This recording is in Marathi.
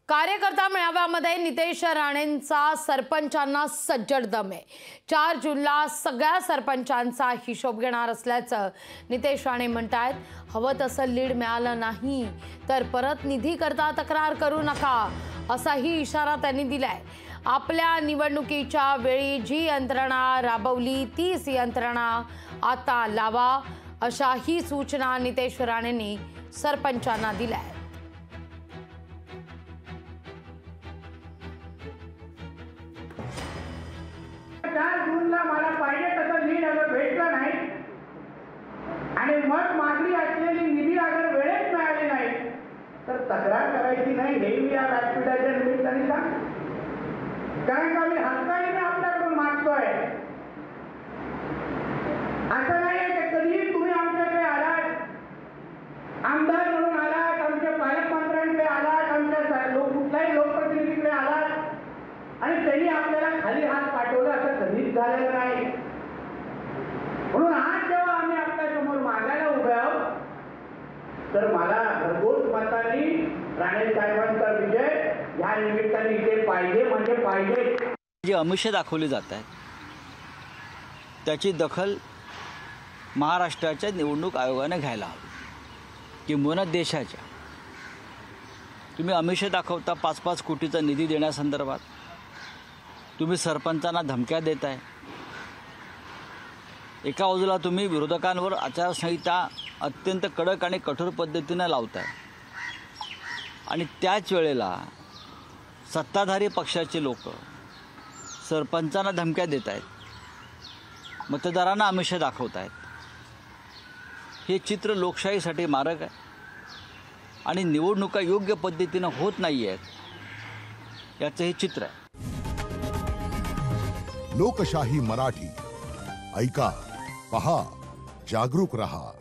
कार्यकर्ता मेळाव्यामध्ये नितेश राणेंचा सरपंचांना सज्जड दम आहे। 4 जूनला सगळ्या सरपंचांचा हिशोब घेणार असल्याचं नितेश राणे म्हणतात। हवं तसं लीड मिळालं नाही तर परत निधी करता तक्रार करू नका असाही इशारा त्यांनी दिलाय। आपल्या निवडणुकीच्या वेळी जी यंत्रणा राबवली तीच यंत्रणा आता लावा अशाही सूचना नितेश राणेंनी सरपंचांना दिल्या। 4 जूनला मला पाहिजे तसं लीड अगर भेटलं नाही आणि मग मागणी असलेली निधी अगर वेळेत मिळाली नाही तर तक्रार करायची नाही हे मी या व्यासपीठाच्या निमित्ताने सांगतो। कारण का मी हक्काने आपल्याकडून मागतोय। असं नाही की कधीही तुम्ही आमच्याकडे आलात आमदार म्हणून आलात आमच्या पालकमंत्र्यांकडे आलात आमच्या कुठल्याही लोकप्रतिनिधीकडे आलात आणि त्यांनी आपल्याला खाली हात पाठवला असं कधीच झालेलं नाही। म्हणून आज जेव्हा आम्ही आपल्या समोर मागायला उभे आहोत तर मला भरघोस मतांनी राणे साहेबांचा विजय या निमित्ताने इथे पाहिजे म्हणजे पाहिजे। जी आमिषे दाखवली जात आहेत त्याची दखल महाराष्ट्राच्या निवडणूक आयोगाने घ्यायला हवी किंबहुना देशाच्या। तुम्ही आमिषे दाखवता 5-5 कोटीचा निधी देण्यासंदर्भात, तुम्ही सरपंचांना धमक्या देताय। एका बाजूला तुम्ही विरोधकांवर आचारसंहिता अत्यंत कडक आणि कठोर पद्धतीने लावताय आणि त्याच वेळेला सत्ताधारी पक्षाचे लोक सरपंचांना धमक्या देत आहेत, मतदारांना आमिषे दाखवत आहेत। हे चित्र लोकशाहीसाठी मारक आहे आणि निवडणुका योग्य पद्धतीने होत नाही आहेत याचं हे चित्र आहे। लोकशाही मराठी ऐका, पहा, जागरूक रहा।